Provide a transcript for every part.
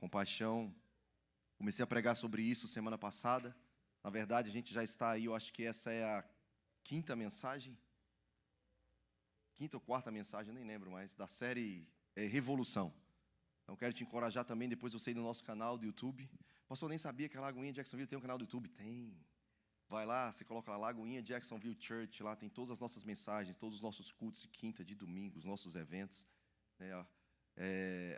Compaixão. Comecei a pregar sobre isso semana passada. Na verdade, a gente já está aí, eu acho que essa é a quinta mensagem. Quinta ou quarta mensagem, eu nem lembro mais, da série Revolução. Então, quero te encorajar também, depois você ir no nosso canal do YouTube. Pastor, eu nem sabia que a Lagoinha Jacksonville tem um canal do YouTube. Tem. Vai lá, você coloca lá, Lagoinha Jacksonville Church, lá tem todas as nossas mensagens, todos os nossos cultos de quinta, de domingo, os nossos eventos.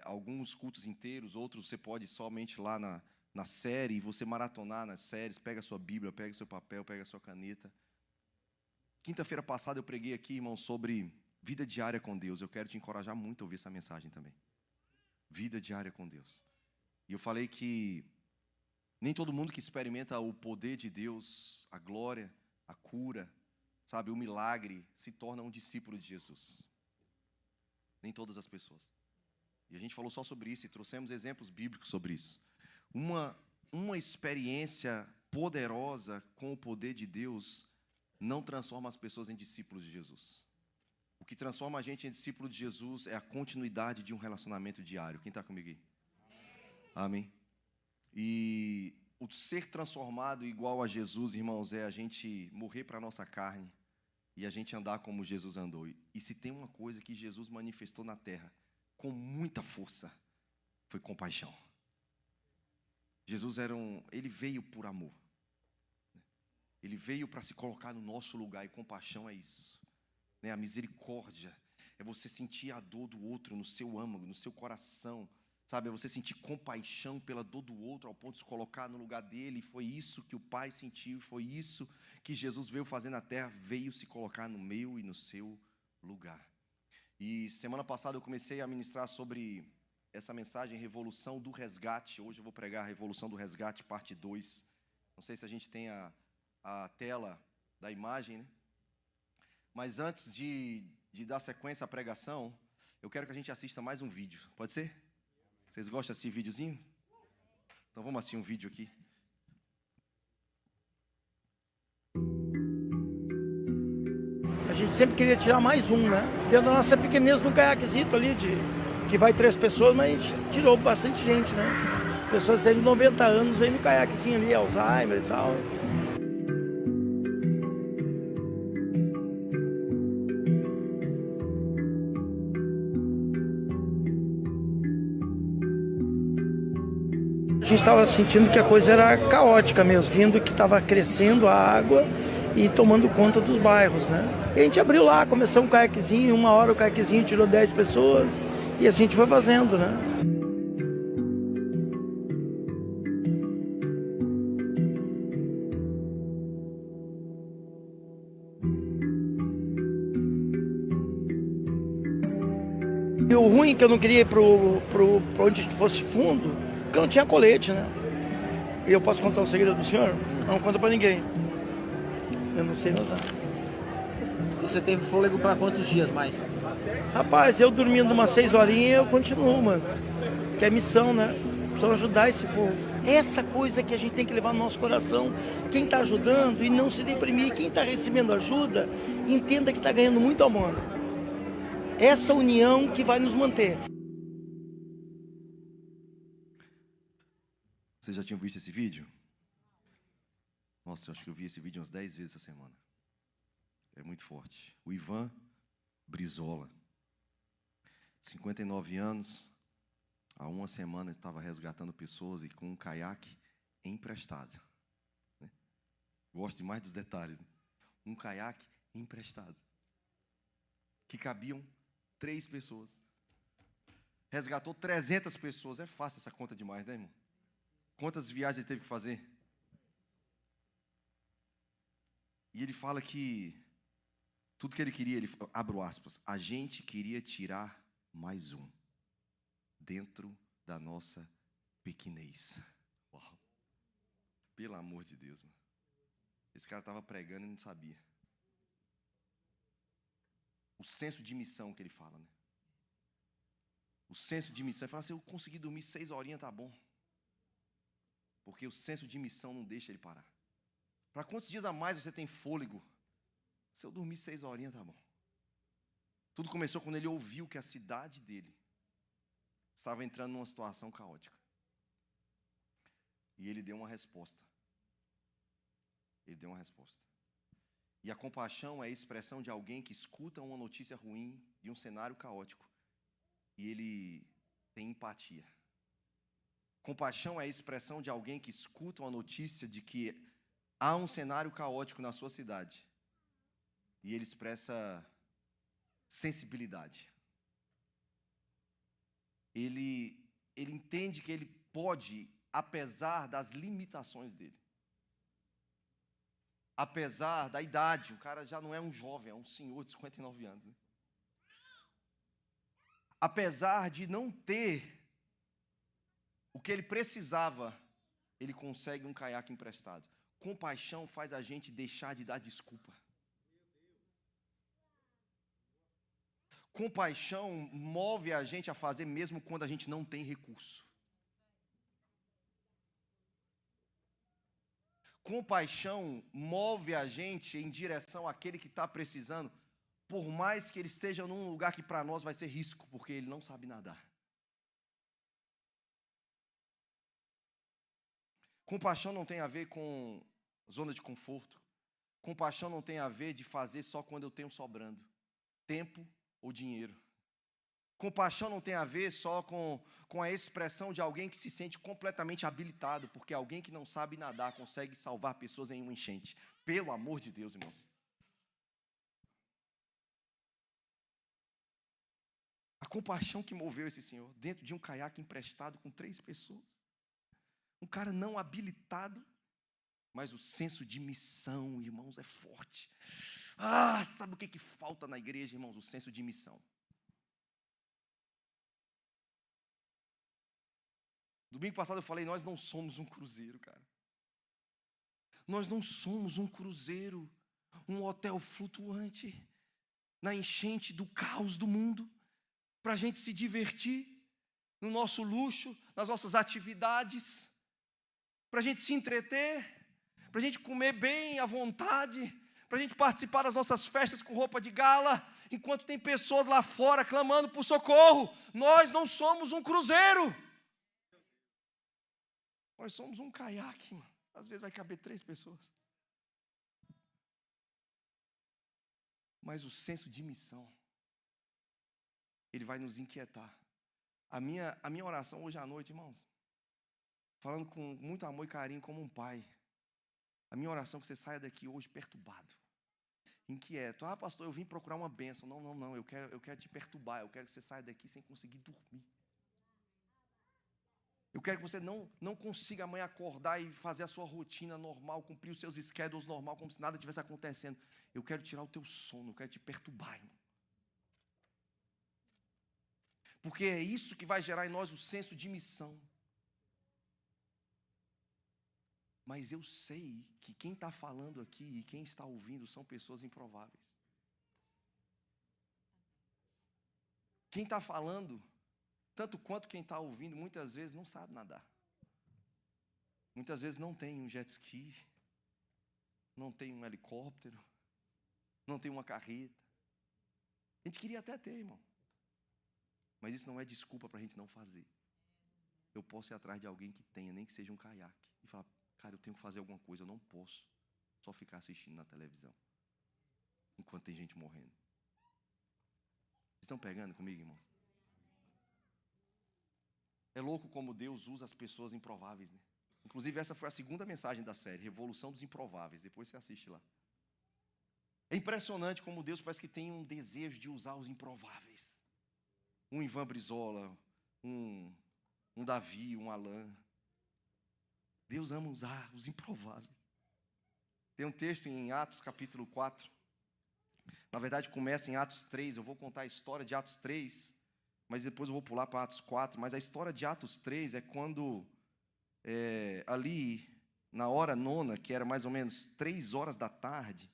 Alguns cultos inteiros, outros você pode ir somente lá na série, você maratonar nas séries, pega a sua Bíblia, pega o seu papel, pega a sua caneta. Quinta-feira passada eu preguei aqui, irmão, sobre vida diária com Deus. Eu quero te encorajar muito a ouvir essa mensagem também. Vida diária com Deus. E eu falei que nem todo mundo que experimenta o poder de Deus, a glória, a cura, sabe, o milagre, se torna um discípulo de Jesus. Nem todas as pessoas. E a gente falou só sobre isso e trouxemos exemplos bíblicos sobre isso. Uma experiência poderosa com o poder de Deus não transforma as pessoas em discípulos de Jesus. O que transforma a gente em discípulo de Jesus é a continuidade de um relacionamento diário. Quem está comigo aí? Amém. E o ser transformado igual a Jesus, irmãos, é a gente morrer para a nossa carne e a gente andar como Jesus andou. E se tem uma coisa que Jesus manifestou na terra com muita força, foi compaixão. Jesus ele veio por amor. Ele veio para se colocar no nosso lugar, e compaixão é isso. A misericórdia é você sentir a dor do outro no seu âmago, no seu coração, sabe? É você sentir compaixão pela dor do outro ao ponto de se colocar no lugar dele. E foi isso que o Pai sentiu, foi isso que Jesus veio fazer na terra, veio se colocar no meu e no seu lugar. E semana passada eu comecei a ministrar sobre essa mensagem, Revolução do Resgate. Hoje eu vou pregar a Revolução do Resgate, parte 2. Não sei se a gente tem a tela da imagem, né? Mas antes de dar sequência à pregação, eu quero que a gente assista mais um vídeo. Pode ser? Vocês gostam de assistir videozinho? Então vamos assistir um vídeo aqui. A gente sempre queria tirar mais um, né? Dentro da nossa pequenez no caiaquezito ali, que vai 3 pessoas, mas a gente tirou bastante gente, né? Pessoas de 90 anos vêm no caiaquezinho ali, Alzheimer e tal. A gente estava sentindo que a coisa era caótica mesmo, vindo que estava crescendo a água e tomando conta dos bairros, né? E a gente abriu lá, começou um caiaquezinho, 1 hora o caiaquezinho tirou 10 pessoas e assim a gente foi fazendo, né? E o ruim é que eu não queria ir para onde fosse fundo, porque eu não tinha colete, né? E eu posso contar um segredo do senhor? Não conta pra ninguém. Eu não sei nadar. E você tem fôlego para quantos dias mais? Rapaz, eu dormindo umas 6 horinhas, eu continuo, mano. Que é missão, né? Precisamos ajudar esse povo. Essa coisa que a gente tem que levar no nosso coração. Quem tá ajudando e não se deprimir. Quem tá recebendo ajuda, entenda que tá ganhando muito amor. Essa união que vai nos manter. Vocês já tinham visto esse vídeo? Nossa, eu acho que eu vi esse vídeo umas 10 vezes essa semana. É muito forte. O Ivan Brizola, 59 anos, há 1 semana estava resgatando pessoas e com um caiaque emprestado. Gosto demais dos detalhes. Um caiaque emprestado. Que cabiam 3 pessoas. Resgatou 300 pessoas. É fácil essa conta demais, né, irmão? Quantas viagens ele teve que fazer? E ele fala que tudo que ele queria, ele abro aspas, a gente queria tirar mais um dentro da nossa pequenez. Uau. Pelo amor de Deus, mano. Esse cara estava pregando e não sabia. O senso de missão que ele fala, né? O senso de missão. Ele fala assim, eu consegui dormir 6 horinhas, tá bom. Porque o senso de missão não deixa ele parar. Para quantos dias a mais você tem fôlego? Se eu dormir 6 horinhas, tá bom. Tudo começou quando ele ouviu que a cidade dele estava entrando numa situação caótica. E ele deu uma resposta. Ele deu uma resposta. E a compaixão é a expressão de alguém que escuta uma notícia ruim de um cenário caótico. E ele tem empatia. Compaixão é a expressão de alguém que escuta uma notícia de que há um cenário caótico na sua cidade. E ele expressa sensibilidade. Ele entende que ele pode, apesar das limitações dele. Apesar da idade, o cara já não é um jovem, é um senhor de 59 anos. Né? Apesar de não ter o que ele precisava, ele consegue um caiaque emprestado. Compaixão faz a gente deixar de dar desculpa. Compaixão move a gente a fazer mesmo quando a gente não tem recurso. Compaixão move a gente em direção àquele que está precisando, por mais que ele esteja num lugar que para nós vai ser risco, porque ele não sabe nadar. Compaixão não tem a ver com zona de conforto. Compaixão não tem a ver de fazer só quando eu tenho sobrando tempo ou dinheiro. Compaixão não tem a ver só com a expressão de alguém que se sente completamente habilitado, porque alguém que não sabe nadar consegue salvar pessoas em uma enchente. Pelo amor de Deus, irmãos. A compaixão que moveu esse senhor dentro de um caiaque emprestado com 3 pessoas. Um cara não habilitado, mas o senso de missão, irmãos, é forte. Sabe o que falta na igreja, irmãos? O senso de missão. Domingo passado eu falei, nós não somos um cruzeiro, cara. Nós não somos um cruzeiro, um hotel flutuante, na enchente do caos do mundo, para a gente se divertir, no nosso luxo, nas nossas atividades, para a gente se entreter, para a gente comer bem à vontade, para a gente participar das nossas festas com roupa de gala, enquanto tem pessoas lá fora clamando por socorro. Nós não somos um cruzeiro. Nós somos um caiaque, mano. Às vezes vai caber 3 pessoas. Mas o senso de missão, ele vai nos inquietar. A minha oração hoje à noite, irmãos, falando com muito amor e carinho como um pai, a minha oração é que você saia daqui hoje perturbado, inquieto. Pastor, eu vim procurar uma bênção. Não, eu quero te perturbar, eu quero que você saia daqui sem conseguir dormir. Eu quero que você não consiga amanhã acordar e fazer a sua rotina normal, cumprir os seus schedules normal, como se nada tivesse acontecendo. Eu quero tirar o teu sono, eu quero te perturbar, irmão. Porque é isso que vai gerar em nós o senso de missão. Mas eu sei que quem está falando aqui e quem está ouvindo são pessoas improváveis. Quem está falando, tanto quanto quem está ouvindo, muitas vezes não sabe nadar. Muitas vezes não tem um jet ski, não tem um helicóptero, não tem uma carreta. A gente queria até ter, irmão. Mas isso não é desculpa para a gente não fazer. Eu posso ir atrás de alguém que tenha, nem que seja um caiaque, e falar, cara, eu tenho que fazer alguma coisa, eu não posso só ficar assistindo na televisão, enquanto tem gente morrendo. Vocês estão pegando comigo, irmão? É louco como Deus usa as pessoas improváveis, né? Inclusive essa foi a segunda mensagem da série, Revolução dos Improváveis. Depois você assiste lá. É impressionante como Deus parece que tem um desejo de usar os improváveis. Um Ivan Brizola, um Davi, um Alain. Deus ama usar os improváveis. Tem um texto em Atos capítulo 4. Na verdade começa em Atos 3. Eu vou contar a história de Atos 3, mas depois eu vou pular para Atos 4. Mas a história de Atos 3 é quando ali na hora 9, que era mais ou menos 3 horas da tarde,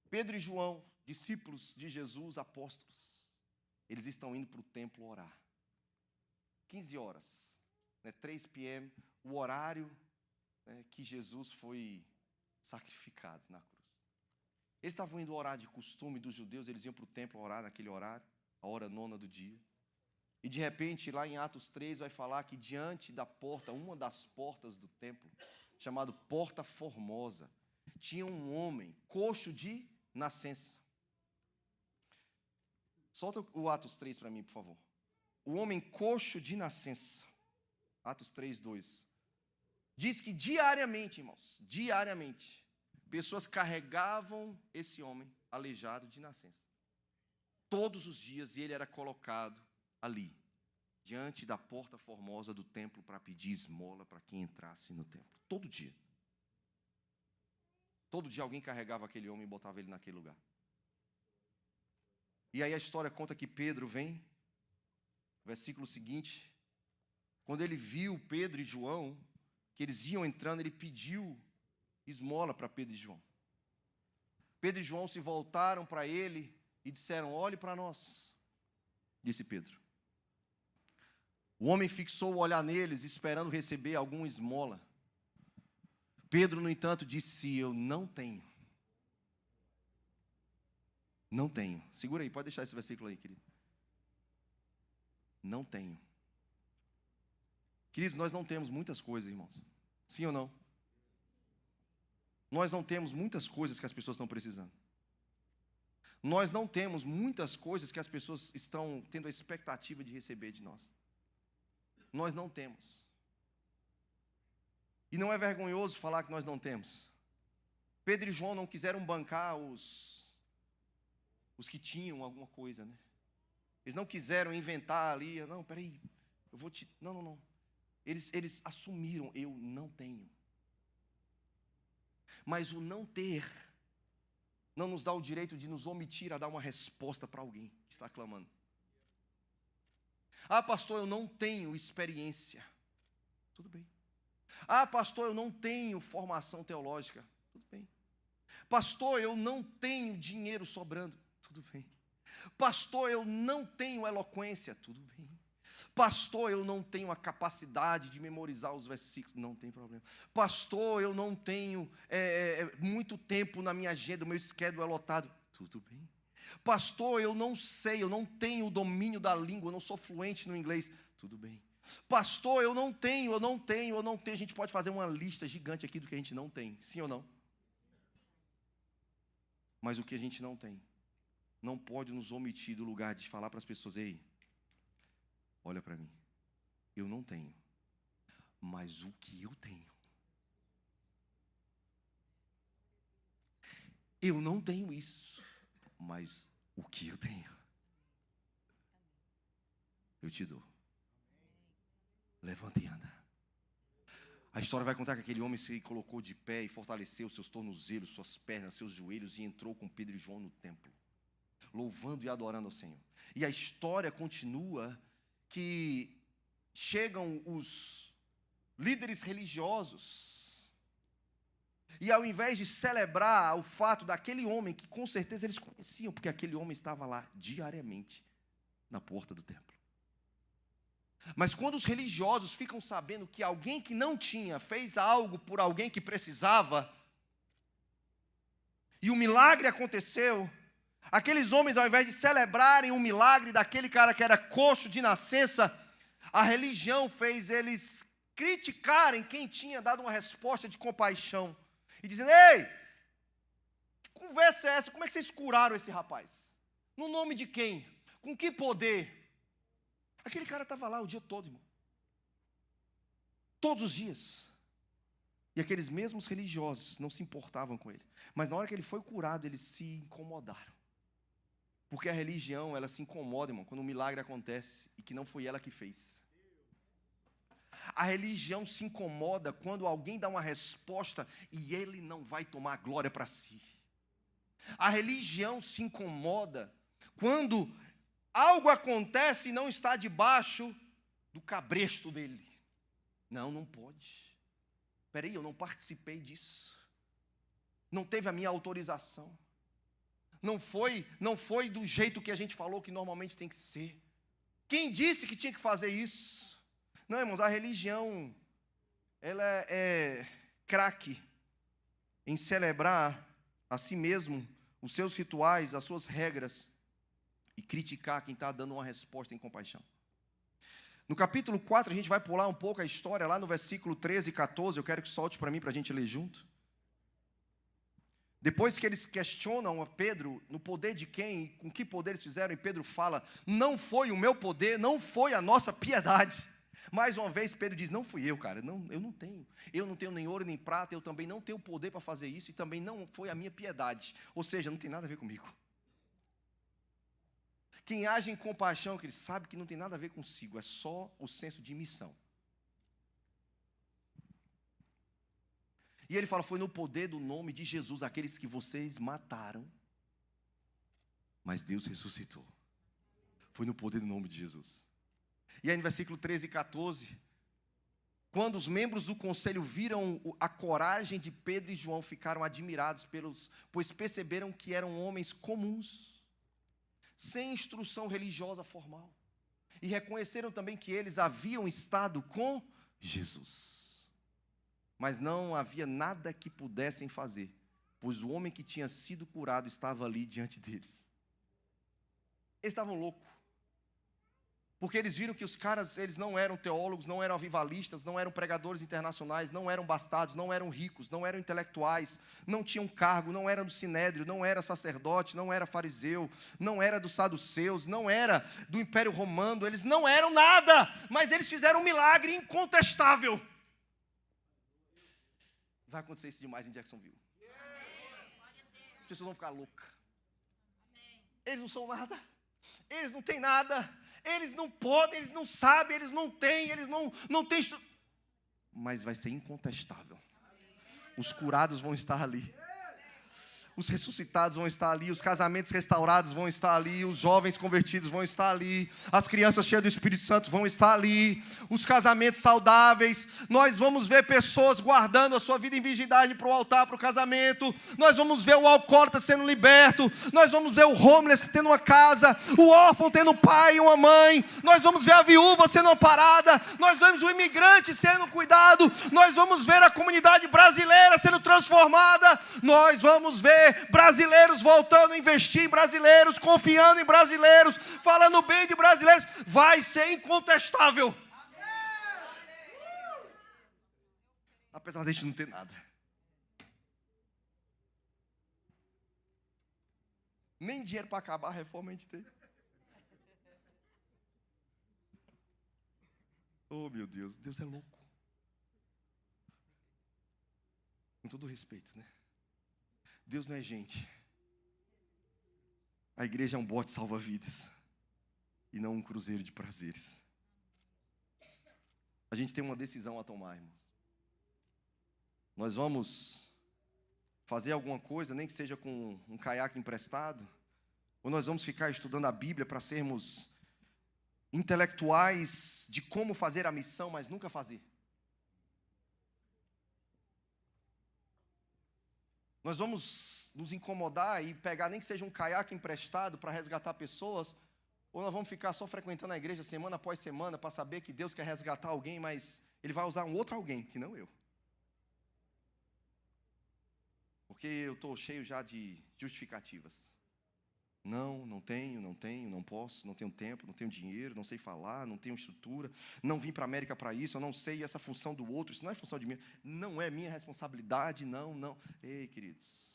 Pedro e João, discípulos de Jesus, apóstolos, eles estão indo para o templo orar. 15 horas, 3 p.m., o horário que Jesus foi sacrificado na cruz. Eles estavam indo orar de costume dos judeus, eles iam para o templo orar naquele horário, a hora 9 do dia. E de repente, lá em Atos 3, vai falar que diante da porta, uma das portas do templo, chamado Porta Formosa, tinha um homem coxo de nascença. Solta o Atos 3 para mim, por favor. O homem coxo de nascença. Atos 3, 2. Diz que diariamente, irmãos, diariamente, pessoas carregavam esse homem aleijado de nascença. Todos os dias, e ele era colocado ali, diante da porta formosa do templo, para pedir esmola para quem entrasse no templo. Todo dia. Todo dia alguém carregava aquele homem e botava ele naquele lugar. E aí a história conta que Pedro vem, versículo seguinte, quando ele viu Pedro e João, que eles iam entrando, ele pediu esmola para Pedro e João. Pedro e João se voltaram para ele e disseram: olhe para nós, disse Pedro. O homem fixou o olhar neles, esperando receber alguma esmola. Pedro, no entanto, disse: eu não tenho. Não tenho. Segura aí, pode deixar esse versículo aí, querido. Não tenho. Queridos, nós não temos muitas coisas, irmãos. Sim ou não? Nós não temos muitas coisas que as pessoas estão precisando. Nós não temos muitas coisas que as pessoas estão tendo a expectativa de receber de nós. Nós não temos. E não é vergonhoso falar que nós não temos. Pedro e João não quiseram bancar os que tinham alguma coisa, né? Eles não quiseram inventar ali, não, peraí, eu vou te... Não. Eles assumiram: eu não tenho. Mas o não ter não nos dá o direito de nos omitir a dar uma resposta para alguém que está clamando. Ah, pastor, eu não tenho experiência. Tudo bem. Ah, pastor, eu não tenho formação teológica. Tudo bem. Pastor, eu não tenho dinheiro sobrando. Tudo bem. Pastor, eu não tenho eloquência. Tudo bem. Pastor, eu não tenho a capacidade de memorizar os versículos. Não tem problema. Pastor, eu não tenho muito tempo na minha agenda, o meu schedule é lotado. Tudo bem. Pastor, eu não sei, eu não tenho o domínio da língua, eu não sou fluente no inglês. Tudo bem. Pastor, eu não tenho. A gente pode fazer uma lista gigante aqui do que a gente não tem. Sim ou não? Mas o que a gente não tem não pode nos omitir do lugar de falar para as pessoas: ei, olha para mim, eu não tenho, mas o que eu tenho, eu não tenho isso, mas o que eu tenho, eu te dou. Levanta e anda. A história vai contar que aquele homem se colocou de pé e fortaleceu seus tornozelos, suas pernas, seus joelhos, e entrou com Pedro e João no templo, louvando e adorando ao Senhor. E a história continua que chegam os líderes religiosos, e ao invés de celebrar o fato daquele homem, que com certeza eles conheciam, porque aquele homem estava lá diariamente na porta do templo. Mas quando os religiosos ficam sabendo que alguém que não tinha fez algo por alguém que precisava, e o milagre aconteceu, aqueles homens, ao invés de celebrarem o milagre daquele cara que era coxo de nascença, a religião fez eles criticarem quem tinha dado uma resposta de compaixão, e dizendo: ei, que conversa é essa? Como é que vocês curaram esse rapaz? No nome de quem? Com que poder? Aquele cara estava lá o dia todo, irmão. Todos os dias. E aqueles mesmos religiosos não se importavam com ele. Mas na hora que ele foi curado, eles se incomodaram. Porque a religião, ela se incomoda, irmão, quando um milagre acontece e que não foi ela que fez. A religião se incomoda quando alguém dá uma resposta e ele não vai tomar glória para si. A religião se incomoda quando algo acontece e não está debaixo do cabresto dele. Não pode. Peraí, eu não participei disso. Não teve a minha autorização. Não foi do jeito que a gente falou que normalmente tem que ser. Quem disse que tinha que fazer isso? Não, irmãos, a religião, ela é craque em celebrar a si mesmo os seus rituais, as suas regras, e criticar quem está dando uma resposta em compaixão. No capítulo 4, a gente vai pular um pouco a história, lá no versículo 13 e 14, eu quero que solte para mim, para a gente ler junto. Depois que eles questionam a Pedro, no poder de quem, com que poder eles fizeram, e Pedro fala, não foi o meu poder, não foi a nossa piedade. Mais uma vez Pedro diz, não fui eu, cara, não, eu não tenho nem ouro nem prata, eu também não tenho poder para fazer isso, e também não foi a minha piedade, ou seja, não tem nada a ver comigo. Quem age em compaixão, que ele sabe que não tem nada a ver consigo, é só o senso de missão. E ele fala, foi no poder do nome de Jesus, aqueles que vocês mataram, mas Deus ressuscitou. Foi no poder do nome de Jesus. E aí no versículo 13 e 14, quando os membros do conselho viram a coragem de Pedro e João, ficaram admirados, pois perceberam que eram homens comuns, sem instrução religiosa formal. E reconheceram também que eles haviam estado com Jesus. Mas não havia nada que pudessem fazer, pois o homem que tinha sido curado estava ali diante deles. Eles estavam loucos, porque eles viram que os caras, eles não eram teólogos, não eram avivalistas, não eram pregadores internacionais, não eram bastados, não eram ricos, não eram intelectuais, não tinham cargo, não eram do sinédrio, não era sacerdote, não era fariseu, não era dos saduceus, não era do Império Romano, eles não eram nada, mas eles fizeram um milagre incontestável. Vai acontecer isso demais em Jacksonville. As pessoas vão ficar loucas. Eles não são nada. Eles não têm nada. Eles não podem, eles não sabem, eles não têm, eles não têm. Mas vai ser incontestável. Os curados vão estar ali. Os ressuscitados vão estar ali, os casamentos restaurados vão estar ali, os jovens convertidos vão estar ali, as crianças cheias do Espírito Santo vão estar ali, os casamentos saudáveis. Nós vamos ver pessoas guardando a sua vida em virgindade para o altar, para o casamento. Nós vamos ver o alcoólatra sendo liberto. Nós vamos ver o homeless tendo uma casa, o órfão tendo um pai e uma mãe. Nós vamos ver a viúva sendo amparada. Nós vamos ver o imigrante sendo cuidado. Nós vamos ver a comunidade brasileira sendo transformada. Nós vamos ver brasileiros voltando a investir em brasileiros, confiando em brasileiros, falando bem de brasileiros. Vai ser incontestável. Apesar de a gente não ter nada. Nem dinheiro para acabar a reforma a gente tem. Oh, meu Deus, Deus é louco. Com todo respeito, né? Deus não é gente. A igreja é um bote salva-vidas e não um cruzeiro de prazeres. A gente tem uma decisão a tomar, irmãos. Nós vamos fazer alguma coisa, nem que seja com um caiaque emprestado, ou nós vamos ficar estudando a Bíblia para sermos intelectuais de como fazer a missão, mas nunca fazer. Nós vamos nos incomodar e pegar nem que seja um caiaque emprestado para resgatar pessoas, ou nós vamos ficar só frequentando a igreja semana após semana para saber que Deus quer resgatar alguém, mas Ele vai usar um outro alguém, que não eu. Porque eu estou cheio já de justificativas. Não tenho, não posso, não tenho tempo, não tenho dinheiro, não sei falar, não tenho estrutura, não vim para a América para isso, eu não sei essa função do outro, isso não é função de mim, não é minha responsabilidade, não. Ei, queridos,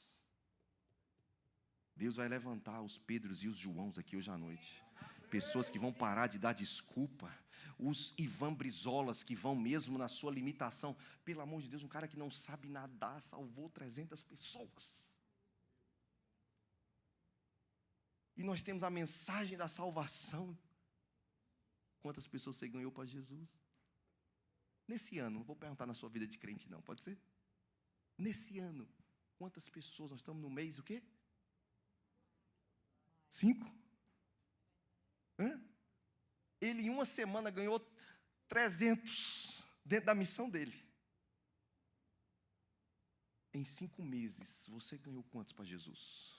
Deus vai levantar os Pedros e os Joãos aqui hoje à noite, pessoas que vão parar de dar desculpa, os Ivan Brizolas que vão mesmo na sua limitação. Pelo amor de Deus, um cara que não sabe nadar salvou 300 pessoas. E nós temos a mensagem da salvação. Quantas pessoas você ganhou para Jesus? Nesse ano, não vou perguntar na sua vida de crente não, pode ser? Nesse ano, quantas pessoas, nós estamos no mês o quê? 5? Ele em uma semana ganhou 300 dentro da missão dele. Em 5 meses, você ganhou quantos para Jesus?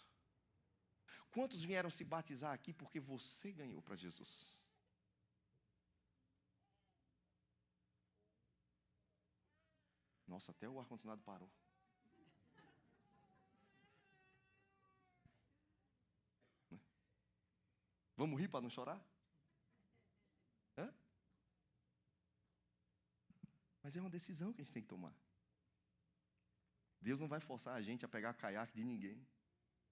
Quantos vieram se batizar aqui porque você ganhou para Jesus? Nossa, até o ar-condicionado parou. Vamos rir para não chorar? Mas é uma decisão que a gente tem que tomar. Deus não vai forçar a gente a pegar caiaque de ninguém.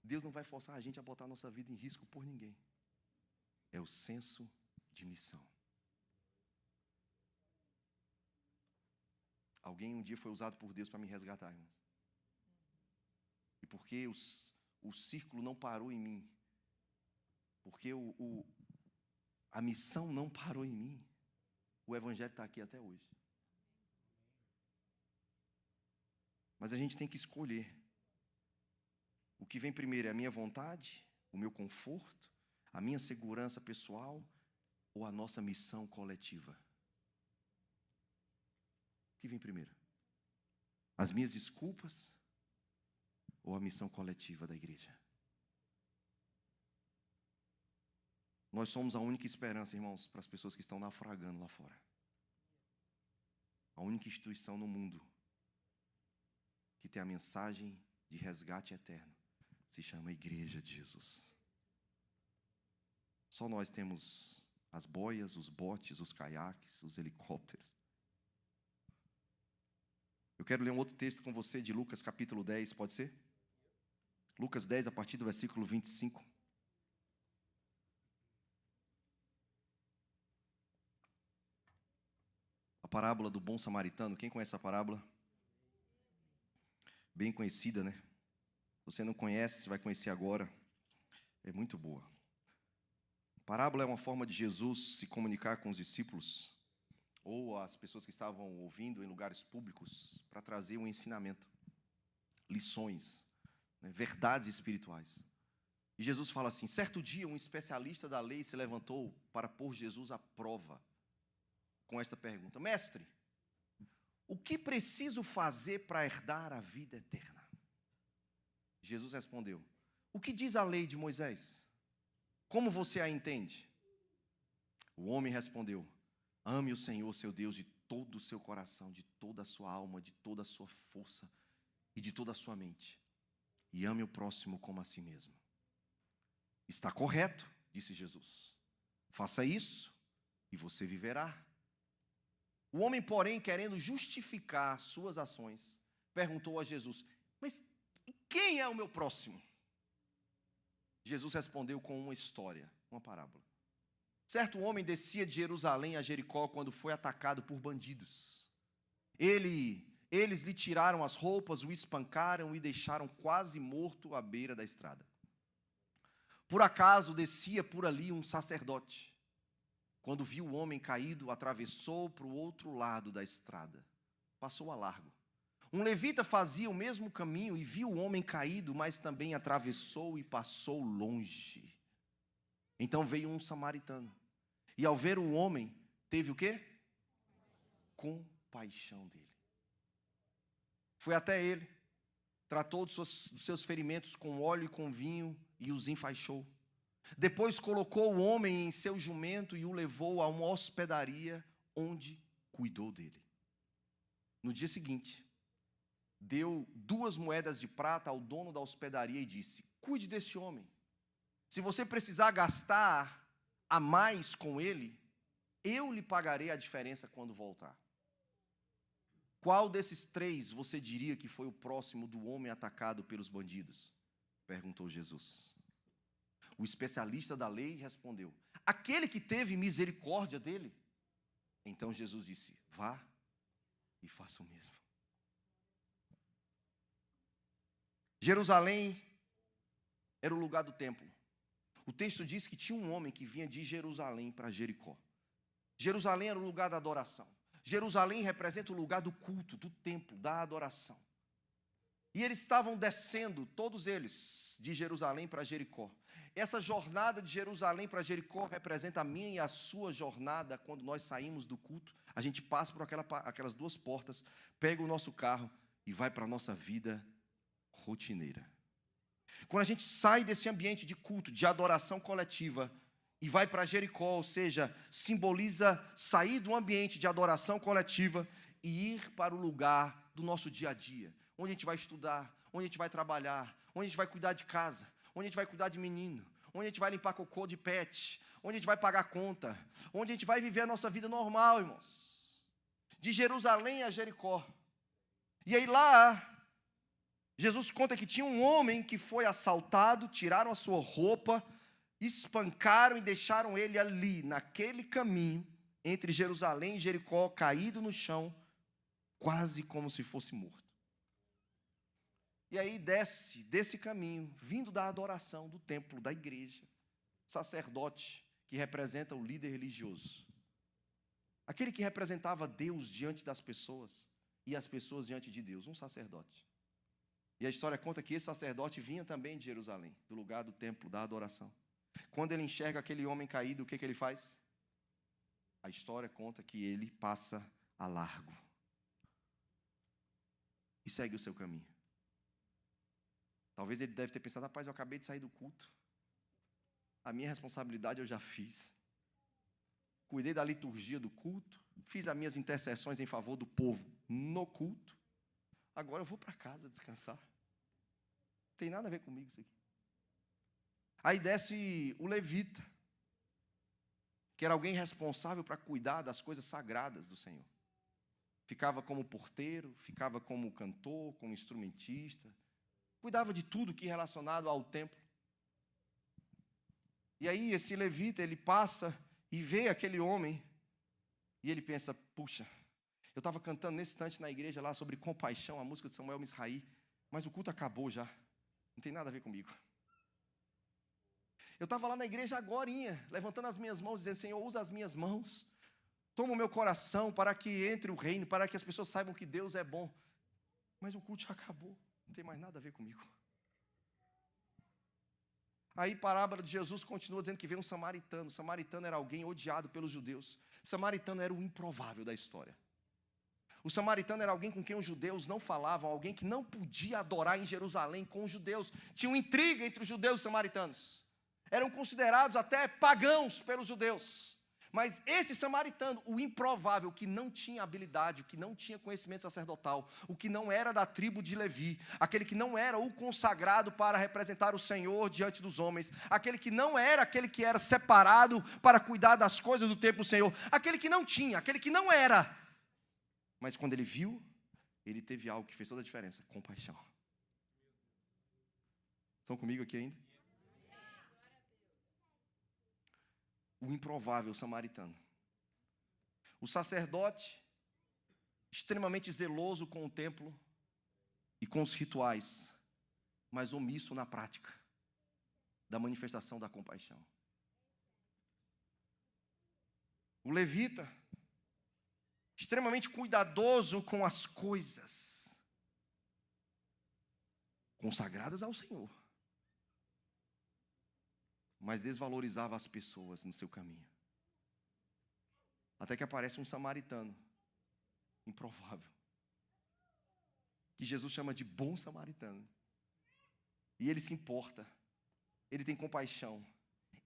Deus não vai forçar a gente a botar a nossa vida em risco por ninguém. É o senso de missão. Alguém um dia foi usado por Deus para me resgatar, irmãos. E porque o círculo não parou em mim, porque a missão não parou em mim, o Evangelho está aqui até hoje. Mas a gente tem que escolher. O que vem primeiro é a minha vontade, o meu conforto, a minha segurança pessoal ou a nossa missão coletiva? O que vem primeiro? As minhas desculpas ou a missão coletiva da igreja? Nós somos a única esperança, irmãos, para as pessoas que estão naufragando lá fora. A única instituição no mundo que tem a mensagem de resgate eterno se chama Igreja de Jesus. Só nós temos as boias, os botes, os caiaques, os helicópteros. Eu quero ler um outro texto com você de Lucas capítulo 10, pode ser? Lucas 10, a partir do versículo 25. A parábola do bom samaritano. Quem conhece essa parábola? Bem conhecida, né? Se você não conhece, vai conhecer agora. É muito boa. A parábola é uma forma de Jesus se comunicar com os discípulos ou as pessoas que estavam ouvindo em lugares públicos para trazer um ensinamento, lições, né, verdades espirituais. E Jesus fala assim: certo dia um especialista da lei se levantou para pôr Jesus à prova com esta pergunta: mestre, o que preciso fazer para herdar a vida eterna? Jesus respondeu: o que diz a lei de Moisés? Como você a entende? O homem respondeu: ame o Senhor seu Deus de todo o seu coração, de toda a sua alma, de toda a sua força e de toda a sua mente, e ame o próximo como a si mesmo. Está correto, disse Jesus. Faça isso e você viverá. O homem, porém, querendo justificar suas ações, perguntou a Jesus: mas quem é o meu próximo? Jesus respondeu com uma história, uma parábola. Certo homem descia de Jerusalém a Jericó quando foi atacado por bandidos. Eles lhe tiraram as roupas, o espancaram e deixaram quase morto à beira da estrada. Por acaso descia por ali um sacerdote. Quando viu o homem caído, atravessou para o outro lado da estrada. Passou a largo. Um levita fazia o mesmo caminho e viu o homem caído, mas também atravessou e passou longe. Então veio um samaritano. E ao ver o homem, teve o quê? Compaixão dele. Foi até ele, tratou dos seus ferimentos com óleo e com vinho e os enfaixou. Depois colocou o homem em seu jumento e o levou a uma hospedaria onde cuidou dele. No dia seguinte, deu 2 moedas de prata ao dono da hospedaria e disse: cuide desse homem. Se você precisar gastar a mais com ele, eu lhe pagarei a diferença quando voltar. Qual desses 3 você diria que foi o próximo do homem atacado pelos bandidos? Perguntou Jesus. O especialista da lei respondeu: aquele que teve misericórdia dele. Então Jesus disse: vá e faça o mesmo. Jerusalém era o lugar do templo. O texto diz que tinha um homem que vinha de Jerusalém para Jericó. Jerusalém era o lugar da adoração. Jerusalém representa o lugar do culto, do templo, da adoração. E eles estavam descendo, todos eles, de Jerusalém para Jericó. Essa jornada de Jerusalém para Jericó representa a minha e a sua jornada. Quando nós saímos do culto, a gente passa por aquelas 2 portas, pega o nosso carro e vai para a nossa vida rotineira. Quando a gente sai desse ambiente de culto, de adoração coletiva, e vai para Jericó, ou seja, simboliza sair do ambiente de adoração coletiva e ir para o lugar do nosso dia a dia, onde a gente vai estudar, onde a gente vai trabalhar, onde a gente vai cuidar de casa, onde a gente vai cuidar de menino, onde a gente vai limpar cocô de pet, onde a gente vai pagar conta, onde a gente vai viver a nossa vida normal, irmãos. de Jerusalém a Jericó. E aí lá, Jesus conta que tinha um homem que foi assaltado, tiraram a sua roupa, espancaram e deixaram ele ali, naquele caminho, entre Jerusalém e Jericó, caído no chão, quase como se fosse morto. E aí desce desse caminho, vindo da adoração, do templo, da igreja, sacerdote, que representa o líder religioso. Aquele que representava Deus diante das pessoas, e as pessoas diante de Deus, um sacerdote. E a história conta que esse sacerdote vinha também de Jerusalém, do lugar do templo, da adoração. Quando ele enxerga aquele homem caído, o que ele faz? A história conta que ele passa a largo e segue o seu caminho. Talvez ele deve ter pensado: rapaz, eu acabei de sair do culto, a minha responsabilidade eu já fiz. Cuidei da liturgia do culto, fiz as minhas intercessões em favor do povo no culto. Agora eu vou para casa descansar. Não tem nada a ver comigo isso aqui. Aí desce o levita, que era alguém responsável para cuidar das coisas sagradas do Senhor. Ficava como porteiro, ficava como cantor, como instrumentista, cuidava de tudo que relacionado ao templo. E aí esse levita, ele passa e vê aquele homem, e ele pensa: puxa, eu estava cantando nesse instante na igreja lá sobre compaixão, a música de Samuel Misraí, mas o culto acabou já, não tem nada a ver comigo. Eu estava lá na igreja agorinha, levantando as minhas mãos, dizendo: Senhor, usa as minhas mãos, toma o meu coração para que entre o reino, para que as pessoas saibam que Deus é bom. Mas o culto já acabou, não tem mais nada a ver comigo. Aí a parábola de Jesus continua dizendo que veio um samaritano. O samaritano era alguém odiado pelos judeus. O samaritano era o improvável da história. O samaritano era alguém com quem os judeus não falavam, alguém que não podia adorar em Jerusalém com os judeus. Tinha uma intriga entre os judeus e os samaritanos. Eram considerados até pagãos pelos judeus. Mas esse samaritano, o improvável, que não tinha habilidade, o que não tinha conhecimento sacerdotal, o que não era da tribo de Levi, aquele que não era o consagrado para representar o Senhor diante dos homens, aquele que não era aquele que era separado para cuidar das coisas do templo do Senhor, aquele que não tinha, aquele que não era. Mas quando ele viu, ele teve algo que fez toda a diferença: compaixão. Estão comigo aqui ainda? O improvável samaritano. O sacerdote, extremamente zeloso com o templo e com os rituais, mas omisso na prática da manifestação da compaixão. O levita, extremamente cuidadoso com as coisas consagradas ao Senhor, mas desvalorizava as pessoas no seu caminho. Até que aparece um samaritano, improvável, que Jesus chama de bom samaritano. E ele se importa, ele tem compaixão,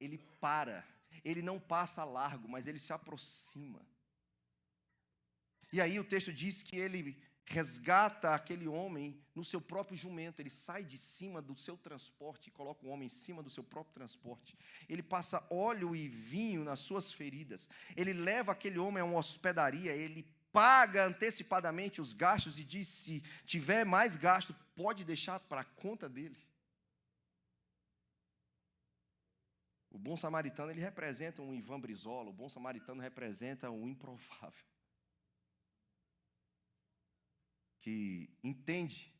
ele para, ele não passa largo, mas ele se aproxima. E aí o texto diz que ele resgata aquele homem no seu próprio jumento. Ele sai de cima do seu transporte e coloca o homem em cima do seu próprio transporte. Ele passa óleo e vinho nas suas feridas. Ele leva aquele homem a uma hospedaria. Ele paga antecipadamente os gastos e diz: se tiver mais gasto, pode deixar para a conta dele. O bom samaritano, ele representa um Ivan Brizola. O bom samaritano representa um improvável, que entende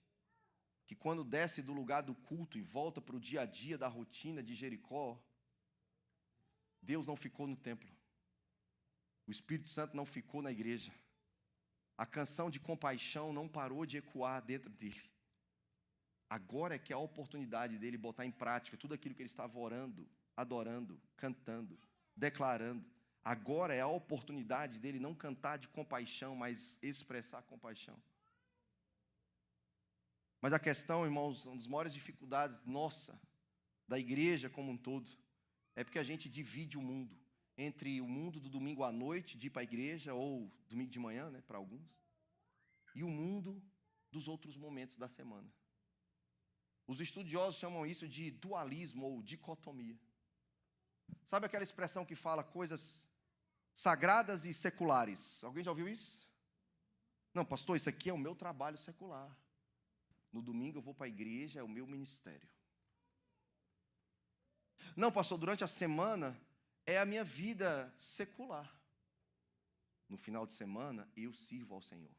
que quando desce do lugar do culto e volta para o dia a dia da rotina de Jericó, Deus não ficou no templo, o Espírito Santo não ficou na igreja, a canção de compaixão não parou de ecoar dentro dele. Agora é que é a oportunidade dele botar em prática tudo aquilo que ele estava orando, adorando, cantando, declarando. Agora é a oportunidade dele não cantar de compaixão, mas expressar compaixão. Mas a questão, irmãos, uma das maiores dificuldades nossa, da igreja como um todo, é porque a gente divide o mundo entre o mundo do domingo à noite, de ir para a igreja, ou domingo de manhã, né, para alguns, e o mundo dos outros momentos da semana. Os estudiosos chamam isso de dualismo ou dicotomia. Sabe aquela expressão que fala coisas sagradas e seculares? Alguém já ouviu isso? Não, pastor, isso aqui é o meu trabalho secular. No domingo eu vou para a igreja, é o meu ministério. Não, pastor, durante a semana é a minha vida secular. No final de semana eu sirvo ao Senhor.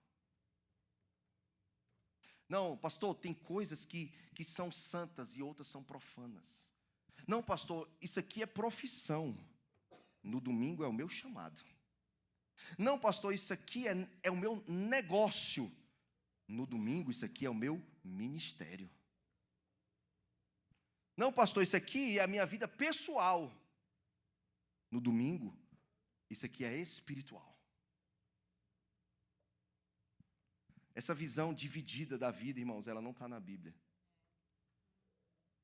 Não, pastor, tem coisas que são santas e outras são profanas. Não, pastor, isso aqui é profissão. No domingo é o meu chamado. Não, pastor, isso aqui é o meu negócio. No domingo, isso aqui é o meu ministério. Não, pastor, isso aqui é a minha vida pessoal. No domingo, isso aqui é espiritual. Essa visão dividida da vida, irmãos, ela não está na Bíblia.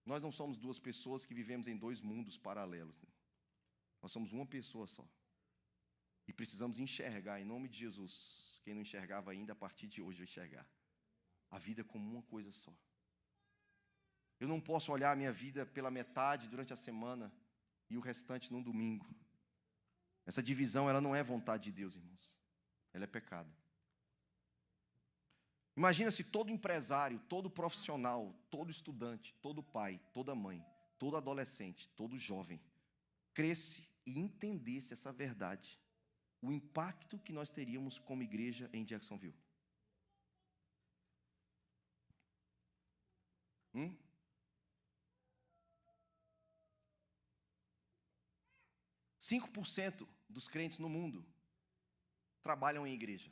Nós não somos duas pessoas que vivemos em dois mundos paralelos. Nós somos uma pessoa só. E precisamos enxergar, em nome de Jesus, quem não enxergava ainda, a partir de hoje vai enxergar. A vida como uma coisa só. Eu não posso olhar a minha vida pela metade durante a semana e o restante num domingo. Essa divisão, ela não é vontade de Deus, irmãos. Ela é pecado. Imagina se todo empresário, todo profissional, todo estudante, todo pai, toda mãe, todo adolescente, todo jovem, cresce e entendesse essa verdade. O impacto que nós teríamos como igreja em Jacksonville. 5% dos crentes no mundo trabalham em igreja.